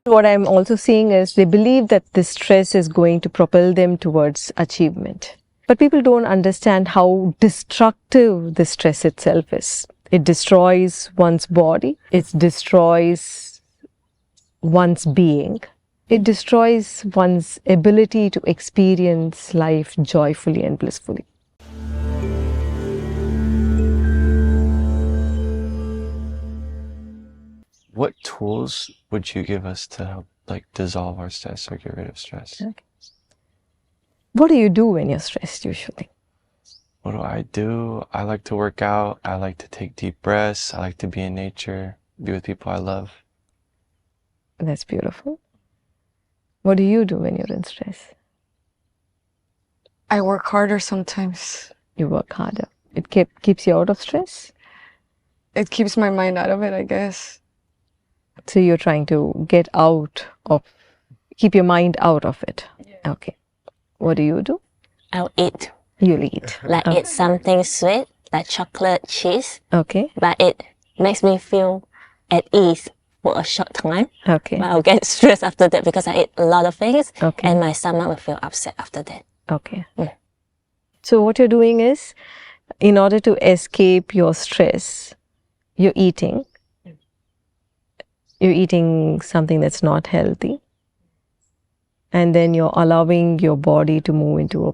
What I'm also seeing is they believe that this stress is going to propel them towards achievement. But people don't understand how destructive the stress itself is. It destroys one's body. It destroys one's being. It destroys one's ability to experience life joyfully and blissfully. What tools would you give us to help dissolve our stress or get rid of stress? Okay. What do you do when you're stressed usually? What do? I like to work out. I like to take deep breaths. I like to be in nature, be with people I love. That's beautiful. What do you do when you're in stress? I work harder sometimes. You work harder. It keeps you out of stress? It keeps my mind out of it, I guess. So you're trying to keep your mind out of it. Yeah. Okay. What do you do? I'll eat. You'll eat. Eat something sweet, like chocolate, cheese. Okay. But it makes me feel at ease for a short time. Okay. But I'll get stressed after that because I eat a lot of things. Okay. And my stomach will feel upset after that. Okay. So what you're doing is, in order to escape your stress, you're eating. You're eating something that's not healthy. And then you're allowing your body to move into a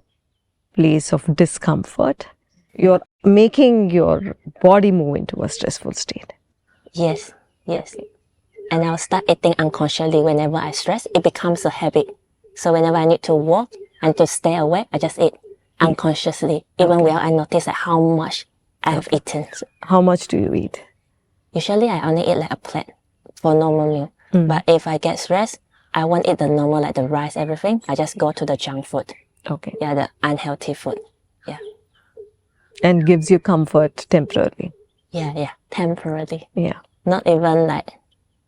place of discomfort. You're making your body move into a stressful state. Yes, yes. And I'll start eating unconsciously whenever I stress. It becomes a habit. So whenever I need to walk and to stay awake, I just eat unconsciously, even when I notice how much I have eaten. How much do you eat? Usually I only eat a plate for normal meal. But if I get stressed, I won't eat the normal, the rice, everything. I just go to the junk food. Okay. Yeah, the unhealthy food. Yeah. And gives you comfort temporarily. Yeah, temporarily. Yeah. Not even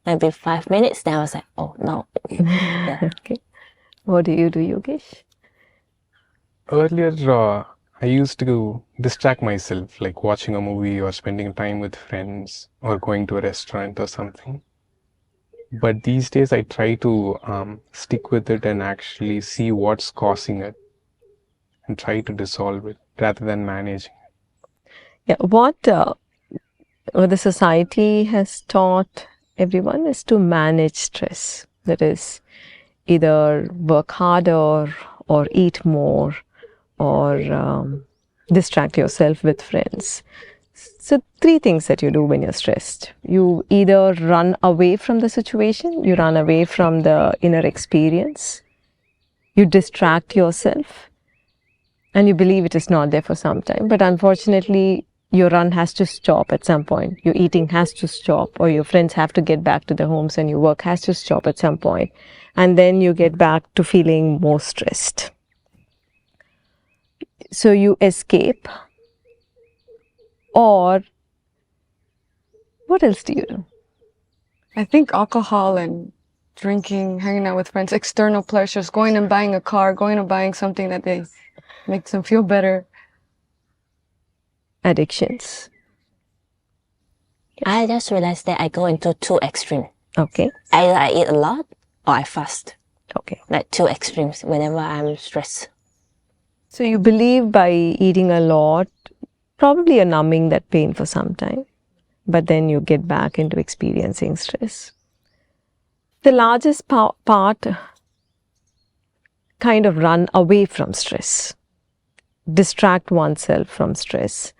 maybe 5 minutes. Then I was like, oh no. Yeah. Okay. What do you do, Yogesh? Earlier, I used to distract myself, like watching a movie or spending time with friends or going to a restaurant or something. But these days I try to stick with it and actually see what's causing it and try to dissolve it rather than managing it. Yeah, what the society has taught everyone is to manage stress. That is, either work harder or eat more or distract yourself with friends. So 3 things that you do when you're stressed. You either run away from the situation, you run away from the inner experience, you distract yourself, and you believe it is not there for some time. But unfortunately, your run has to stop at some point. Your eating has to stop, or your friends have to get back to their homes, and your work has to stop at some point. And then you get back to feeling more stressed. So you escape. Or what else do you do? I think alcohol and drinking, hanging out with friends, external pleasures, going and buying a car, going and buying something that makes them feel better. Addictions. I just realized that I go into 2 extremes. Okay. Either I eat a lot or I fast. Okay. 2 extremes whenever I'm stressed. So you believe by eating a lot, probably you're numbing that pain for some time, but then you get back into experiencing stress. The largest part kind of run away from stress, distract oneself from stress.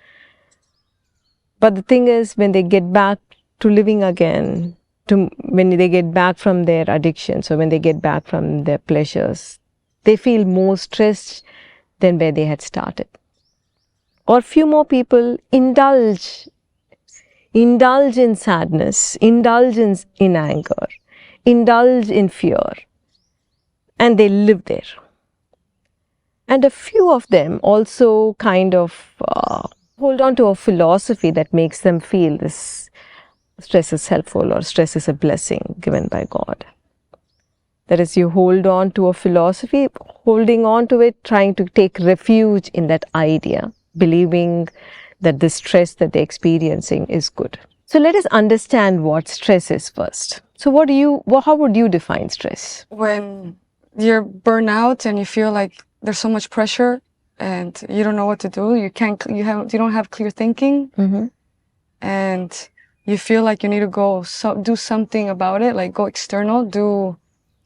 But the thing is, when they get back to living again, when they get back from their addictions or when they get back from their pleasures, they feel more stressed than where they had started. Or few more people indulge in sadness, indulge in anger, indulge in fear, and they live there. And a few of them also kind of hold on to a philosophy that makes them feel this stress is helpful or stress is a blessing given by God. That is, you hold on to a philosophy, holding on to it, trying to take refuge in that idea, believing that the stress that they're experiencing is good. So let us understand what stress is first. So how would you define stress? When you're burnt out and you feel like there's so much pressure and you don't know what to do, you don't have clear thinking, Mm-hmm. and you feel like you need to do something about it, like go external, go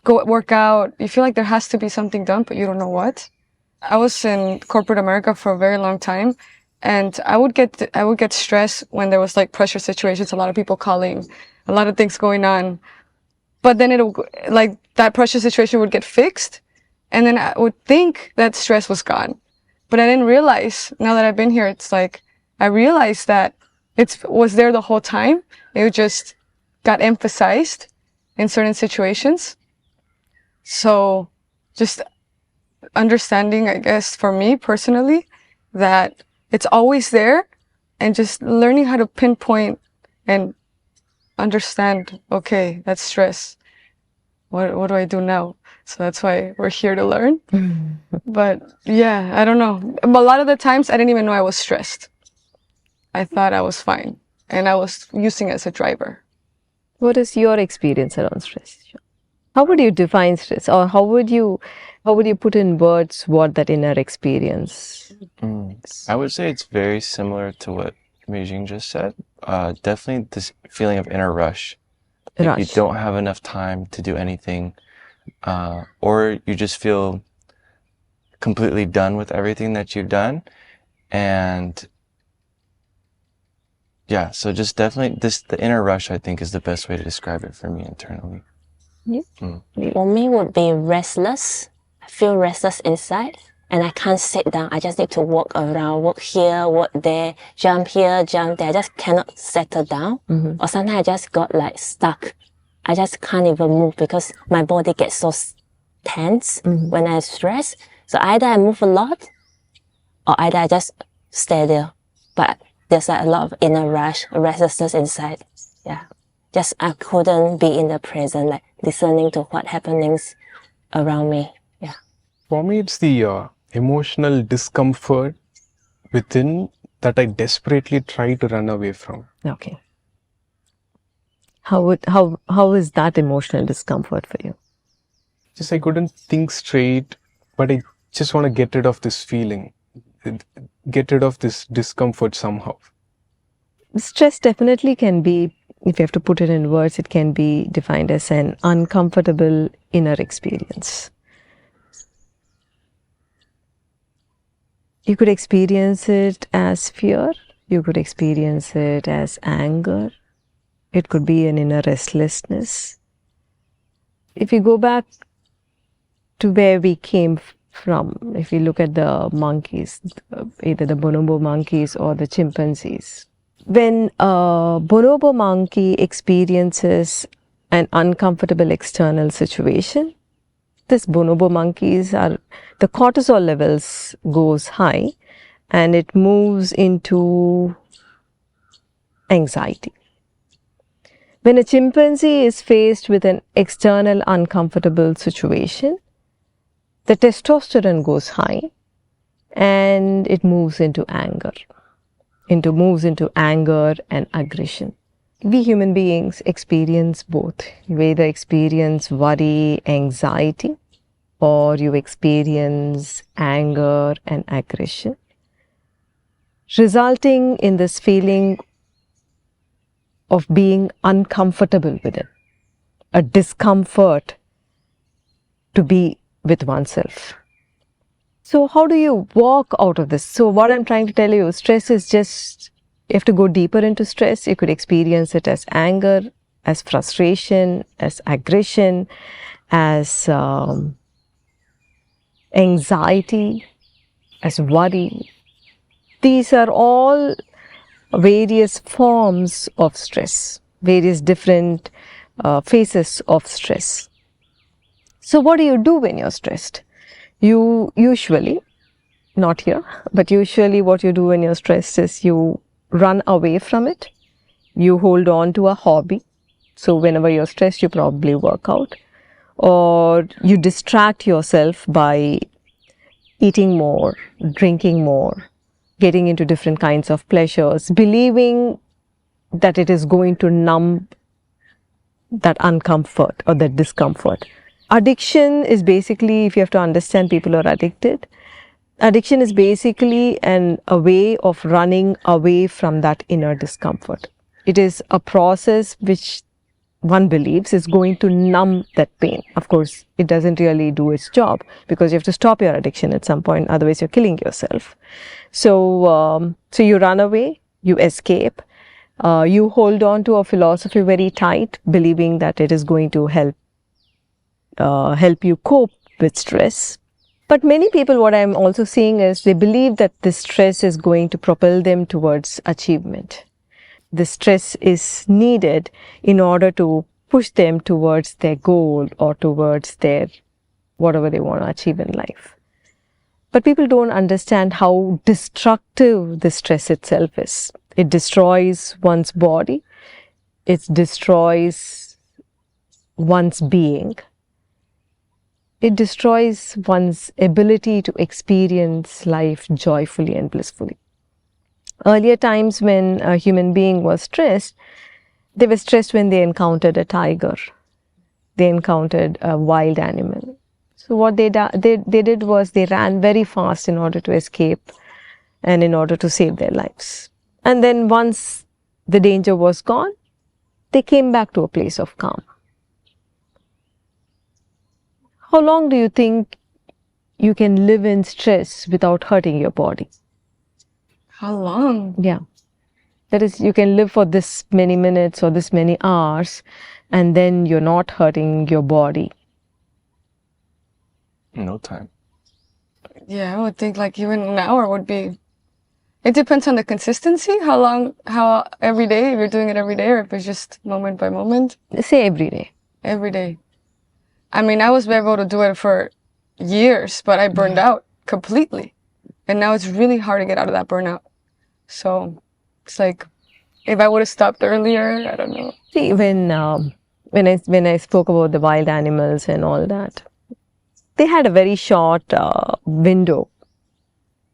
work out. You feel like there has to be something done, but you don't know what. I was in corporate America for a very long time, and I would get stressed when there was like pressure situations, a lot of people calling, a lot of things going on. But then like that pressure situation would get fixed, and then I would think that stress was gone. But I didn't realize, now that I've been here, it's like I realized that it was there the whole time. It just got emphasized in certain situations. So just understanding, I guess, for me personally, that it's always there, and just learning how to pinpoint and understand, okay, that's stress. What do I do now? So that's why we're here to learn. But yeah, I don't know. A lot of the times I didn't even know I was stressed. I thought I was fine, and I was using it as a driver. What is your experience around stress? How would you define stress, or how would you put in words what that inner experience? I would say it's very similar to what Beijing just said. Definitely this feeling of inner rush. Like you don't have enough time to do anything, or you just feel completely done with everything that you've done. And yeah, so just definitely the inner rush, I think, is the best way to describe it for me internally. For me would be restless. I feel restless inside and I can't sit down. I just need to walk around, walk here, walk there, jump here, jump there. I just cannot settle down. Or sometimes I just got like stuck. I just can't even move because my body gets so tense when I stress. So either I move a lot or either I just stay there. But there's like a lot of inner rush, restlessness inside. Yeah. Just I couldn't be in the present, like listening to what happenings around me. Yeah. For me, it's the emotional discomfort within that I desperately try to run away from. Okay. How is that emotional discomfort for you? Just I couldn't think straight, but I just want to get rid of this feeling, get rid of this discomfort somehow. Stress definitely can be, if you have to put it in words, it can be defined as an uncomfortable inner experience. You could experience it as fear. You could experience it as anger. It could be an inner restlessness. If you go back to where we came from, if you look at the monkeys, either the bonobo monkeys or the chimpanzees, when a bonobo monkey experiences an uncomfortable external situation, this bonobo monkeys the cortisol levels goes high and it moves into anxiety. When a chimpanzee is faced with an external uncomfortable situation, the testosterone goes high and it moves into anger. Moves into anger and aggression. We human beings experience both. You either experience worry, anxiety, or you experience anger and aggression, resulting in this feeling of being uncomfortable within, a discomfort to be with oneself. So how do you walk out of this? So what I'm trying to tell you, stress is just, you have to go deeper into stress. You could experience it as anger, as frustration, as aggression, as anxiety, as worry. These are all various forms of stress, various different phases of stress. So what do you do when you're stressed? You usually, not here, but usually what you do when you're stressed is you run away from it. You hold on to a hobby. So whenever you're stressed, you probably work out. Or you distract yourself by eating more, drinking more, getting into different kinds of pleasures, believing that it is going to numb that uncomfort or that discomfort. Addiction is basically, if you have to understand people who are addicted, addiction is basically a way of running away from that inner discomfort. It is a process which one believes is going to numb that pain. Of course, it doesn't really do its job because you have to stop your addiction at some point, otherwise you're killing yourself. So you run away, you escape, you hold on to a philosophy very tight, believing that it is going to help you cope with stress. But many people, what I'm also seeing is they believe that this stress is going to propel them towards achievement. The stress is needed in order to push them towards their goal or towards their whatever they want to achieve in life. But people don't understand how destructive the stress itself is. It destroys one's body. It destroys one's being. It destroys one's ability to experience life joyfully and blissfully. Earlier times when a human being was stressed, they were stressed when they encountered a tiger. They encountered a wild animal. So what they did was they ran very fast in order to escape and in order to save their lives. And then once the danger was gone, they came back to a place of calm. How long do you think you can live in stress without hurting your body? How long? Yeah. That is, you can live for this many minutes or this many hours and then you're not hurting your body. No time. Yeah, I would think like even an hour would be. It depends on the consistency, how every day, if you're doing it every day or if it's just moment by moment. Say every day. Every day. I mean, I was able to do it for years, but I burned out completely. And now it's really hard to get out of that burnout. So it's like, if I would have stopped earlier, I don't know. See, when I spoke about the wild animals and all that, they had a very short window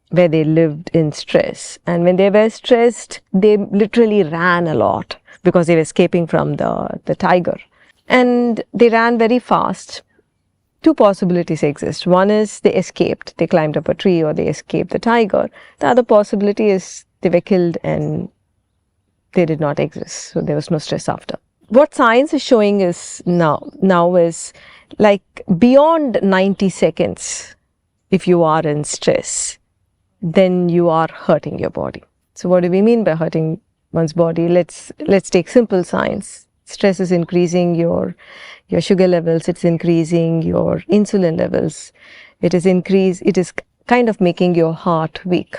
where they lived in stress. And when they were stressed, they literally ran a lot because they were escaping from the tiger. And they ran very fast. Two possibilities exist. One is they escaped, they climbed up a tree or they escaped the tiger. The other possibility is they were killed and they did not exist. So there was no stress after. What science is showing is now is like beyond 90 seconds, if you are in stress, then you are hurting your body. So what do we mean by hurting one's body? Let's take simple science. Stress is increasing your sugar levels, it's increasing your insulin levels, it is kind of making your heart weak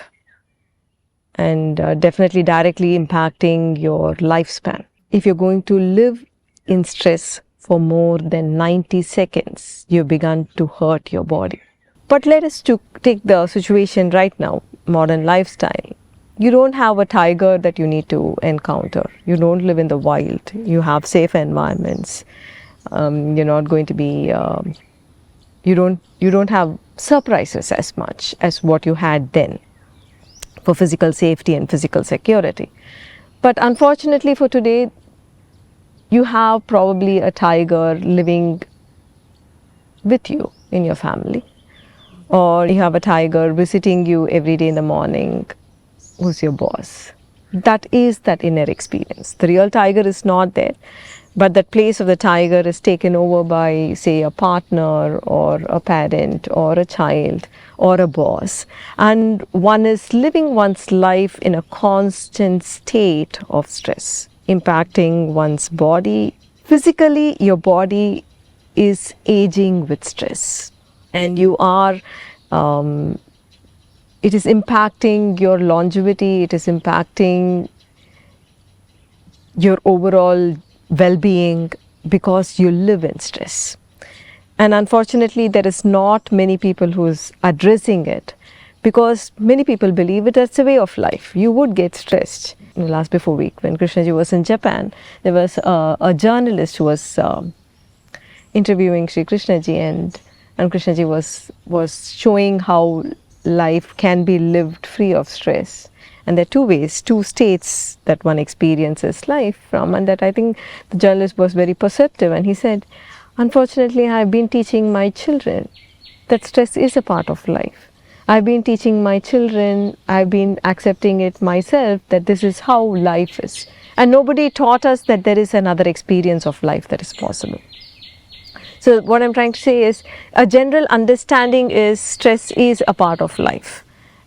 and definitely directly impacting your lifespan. If you're going to live in stress for more than 90 seconds, you've begun to hurt your body. But let us take the situation right now, modern lifestyle. You don't have a tiger that you need to encounter. You don't live in the wild. You have safe environments. You're not going to be, you don't have surprises as much as what you had then for physical safety and physical security. But unfortunately for today, you have probably a tiger living with you in your family, or you have a tiger visiting you every day in the morning. Who's your boss? That is that inner experience. The real tiger is not there, but that place of the tiger is taken over by, say, a partner or a parent or a child or a boss. And one is living one's life in a constant state of stress, impacting one's body. Physically, your body is aging with stress, and you are it is impacting your longevity, it is impacting your overall well-being because you live in stress. And unfortunately, there is not many people who's addressing it because many people believe it as a way of life. You would get stressed. In the last before week, when Krishnaji was in Japan, there was a journalist who was interviewing Sri Krishnaji, and Krishnaji was showing how life can be lived free of stress. And there are two ways, two states that one experiences life from, and that I think the journalist was very perceptive, and he said, unfortunately, I've been teaching my children that stress is a part of life. I've been teaching my children, I've been accepting it myself, that this is how life is. And nobody taught us that there is another experience of life that is possible. So what I'm trying to say is, a general understanding is stress is a part of life.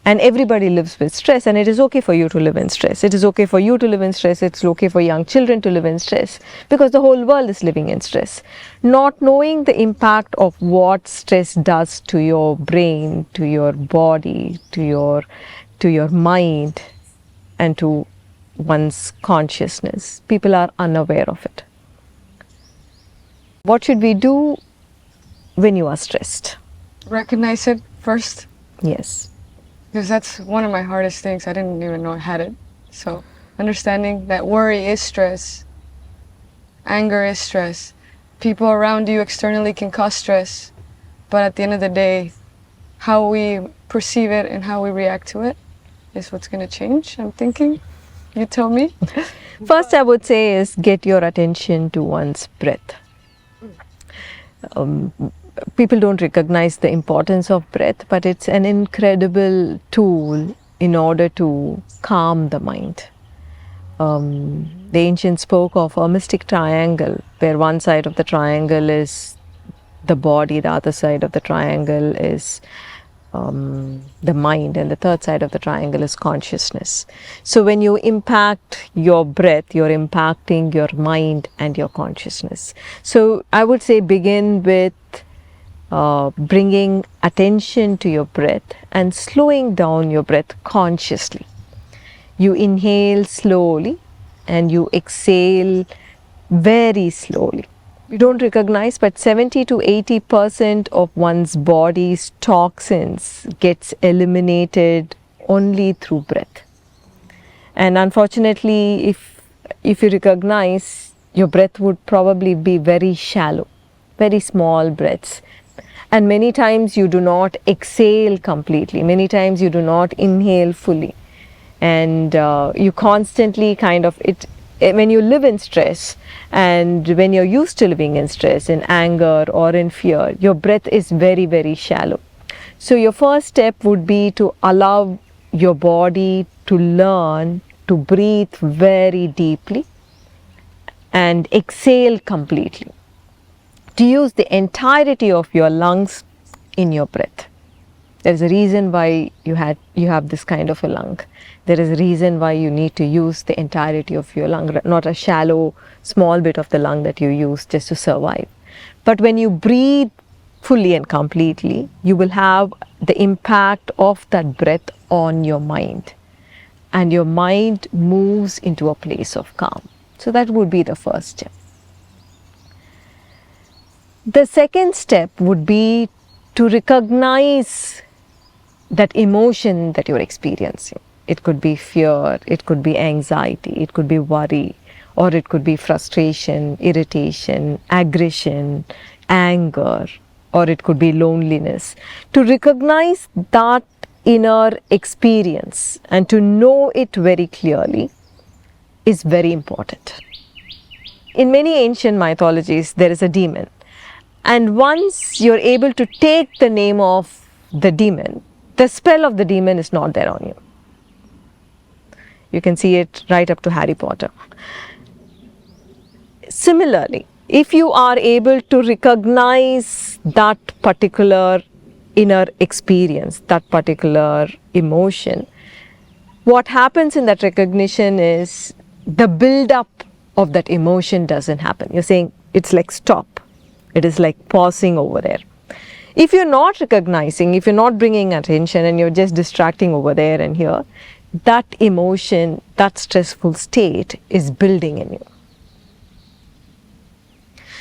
And everybody lives with stress, and it is okay for you to live in stress. It is okay for you to live in stress. It's okay for young children to live in stress, because the whole world is living in stress. Not knowing the impact of what stress does to your brain, to your body, to your mind, and to one's consciousness. People are unaware of it. What should we do when you are stressed? Recognize it first. Yes. Because that's one of my hardest things. I didn't even know I had it. So understanding that worry is stress, anger is stress, people around you externally can cause stress, but at the end of the day, how we perceive it and how we react to it is what's going to change, I'm thinking. You tell me. First, I would say is get your attention to one's breath. People don't recognize the importance of breath, but it's an incredible tool in order to calm the mind. The ancients spoke of a mystic triangle, where one side of the triangle is the body, the other side of the triangle is the mind, and the third side of the triangle is consciousness. So when you impact your breath, you're impacting your mind and your consciousness. So I would say begin with bringing attention to your breath and slowing down your breath consciously. You inhale slowly and you exhale very slowly. We don't recognize, but 70 to 80% of one's body's toxins gets eliminated only through breath. And unfortunately, if you recognize, your breath would probably be very shallow, very small breaths. And many times you do not exhale completely. Many times you do not inhale fully. And you constantly when you live in stress, and when you're used to living in stress, in anger or in fear, your breath is very, very shallow. So your first step would be to allow your body to learn to breathe very deeply and exhale completely. To use the entirety of your lungs in your breath. There is a reason why you have this kind of a lung. There is a reason why you need to use the entirety of your lung, not a shallow, small bit of the lung that you use just to survive. But when you breathe fully and completely, you will have the impact of that breath on your mind. And your mind moves into a place of calm. So that would be the first step. The second step would be to recognize that emotion that you're experiencing. It could be fear, it could be anxiety, it could be worry, or it could be frustration, irritation, aggression, anger, or it could be loneliness. To recognize that inner experience and to know it very clearly is very important. In many ancient mythologies, there is a demon. And once you're able to take the name of the demon, the spell of the demon is not there on you. You can see it right up to Harry Potter. Similarly, if you are able to recognize that particular inner experience, that particular emotion, what happens in that recognition is the build-up of that emotion doesn't happen. You're saying it's like stop. It is like pausing over there. If you're not recognizing, if you're not bringing attention and you're just distracting over there and here, that emotion, that stressful state is building in you.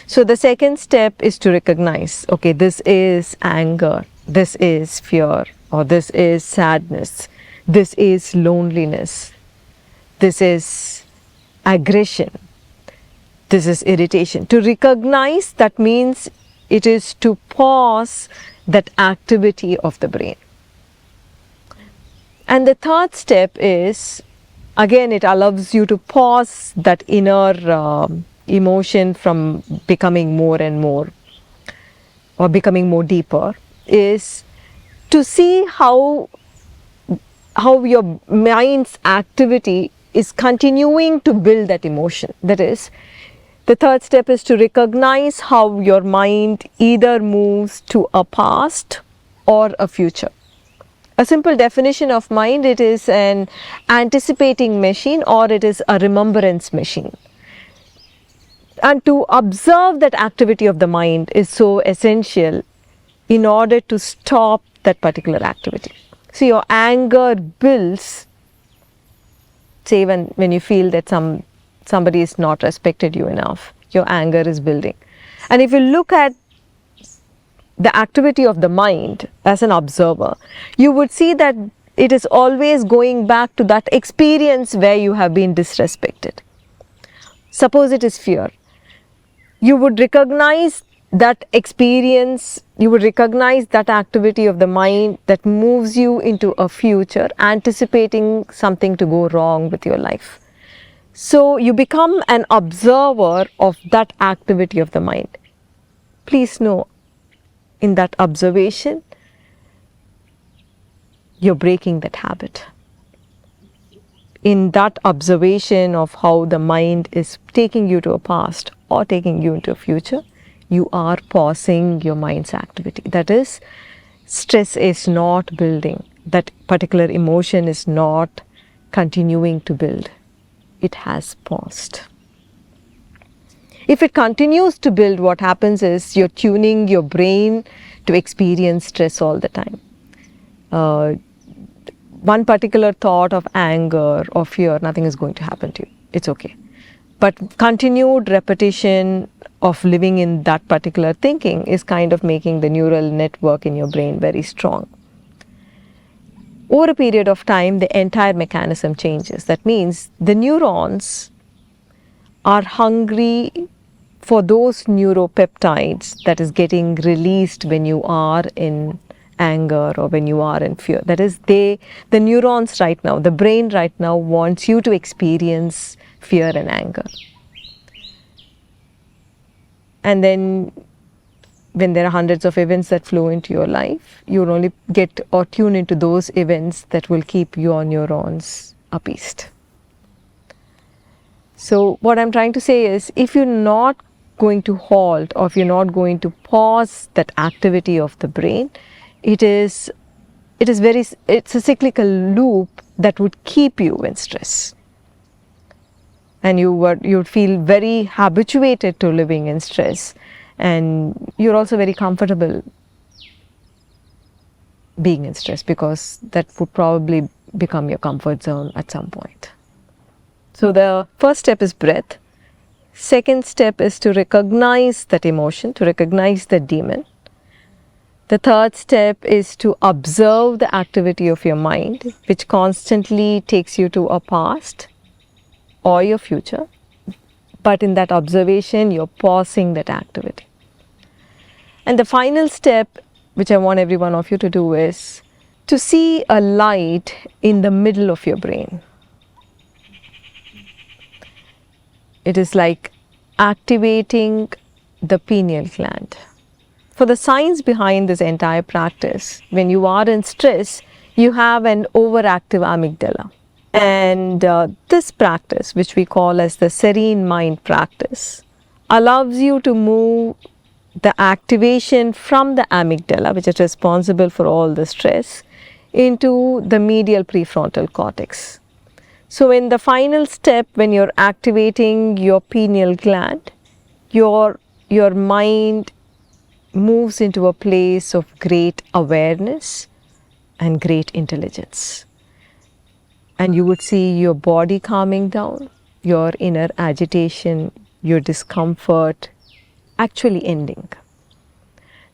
So the second step is to recognize, okay, this is anger, this is fear, or this is sadness, this is loneliness, this is aggression, this is irritation. To recognize, that means it is to pause that activity of the brain. And the third step is, again, it allows you to pause that inner emotion from becoming more and more or becoming more deeper, is to see how your mind's activity is continuing to build that emotion. That is, the third step is to recognize how your mind either moves to a past or a future. A simple definition of mind, it is an anticipating machine or it is a remembrance machine. And to observe that activity of the mind is so essential in order to stop that particular activity. So your anger builds, say when you feel that somebody is not respected you enough, your anger is building. And if you look at the activity of the mind as an observer, you would see that it is always going back to that experience where you have been disrespected. Suppose it is fear. You would recognize that experience, you would recognize that activity of the mind that moves you into a future, anticipating something to go wrong with your life. So you become an observer of that activity of the mind. Please know, in that observation, you're breaking that habit. In that observation of how the mind is taking you to a past or taking you into a future, you are pausing your mind's activity. That is, stress is not building. That particular emotion is not continuing to build. It has paused. If it continues to build, what happens is you're tuning your brain to experience stress all the time. One particular thought of anger or fear, nothing is going to happen to you. It's okay. But continued repetition of living in that particular thinking is kind of making the neural network in your brain very strong. Over a period of time, the entire mechanism changes. That means the neurons are hungry for those neuropeptides that is getting released when you are in anger or when you are in fear. That is, the neurons right now, the brain right now wants you to experience fear and anger. And then when there are hundreds of events that flow into your life, you will only get or tune into those events that will keep your neurons appeased. So what I'm trying to say is, if you're not going to halt or if you're not going to pause that activity of the brain, it's a cyclical loop that would keep you in stress. And you would feel very habituated to living in stress, and you're also very comfortable being in stress because that would probably become your comfort zone at some point. So the first step is breath. Second step is to recognize that emotion, to recognize the demon. The third step is to observe the activity of your mind, which constantly takes you to a past or your future. But in that observation, you're pausing that activity. And the final step, which I want every one of you to do, is to see a light in the middle of your brain. It is like activating the pineal gland. For the science behind this entire practice, when you are in stress, you have an overactive amygdala. And this practice, which we call as the serene mind practice, allows you to move the activation from the amygdala, which is responsible for all the stress, into the medial prefrontal cortex. So in the final step, when you're activating your pineal gland, your mind moves into a place of great awareness and great intelligence. And you would see your body calming down, your inner agitation, your discomfort actually ending.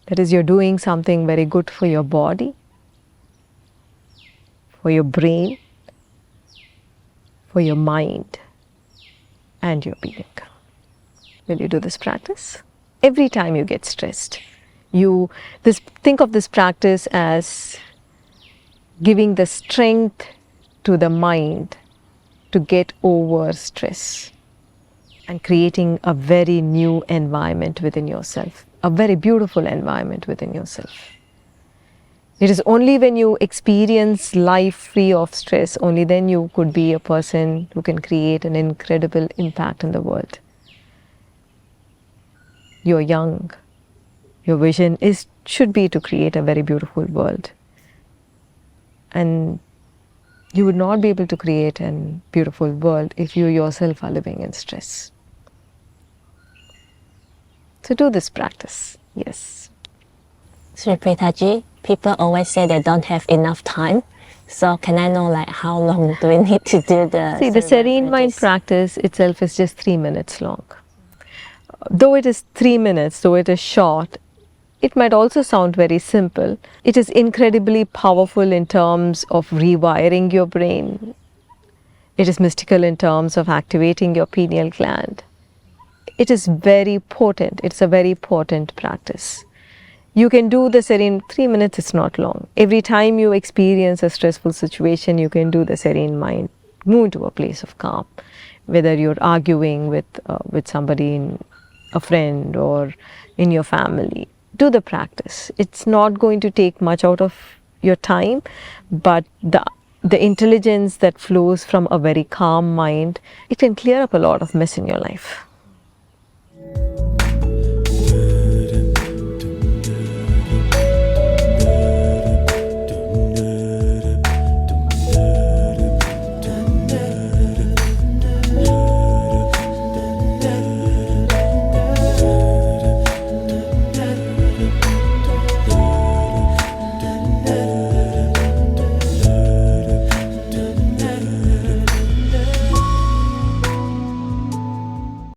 That is, you're doing something very good for your body, for your brain, for your mind, and your being. Will you do this practice? Every time you get stressed, think of this practice as giving the strength to the mind to get over stress and creating a very new environment within yourself, a very beautiful environment within yourself. It is only when you experience life free of stress, only then you could be a person who can create an incredible impact in the world. You're young. Your vision should be to create a very beautiful world. And you would not be able to create a beautiful world if you yourself are living in stress. So do this practice, yes. Sri Preethaji, people always say they don't have enough time. So can I know like how long do we need to do the See, the serene mind practice itself is just 3 minutes long. Though it is 3 minutes, though it is short, it might also sound very simple. It is incredibly powerful in terms of rewiring your brain. It is mystical in terms of activating your pineal gland. It is very potent. It's a very potent practice. You can do this in 3 minutes, it's not long. Every time you experience a stressful situation, you can do the serene mind. Move to a place of calm. Whether you're arguing with somebody, a friend or in your family, do the practice. It's not going to take much out of your time, but the intelligence that flows from a very calm mind, it can clear up a lot of mess in your life.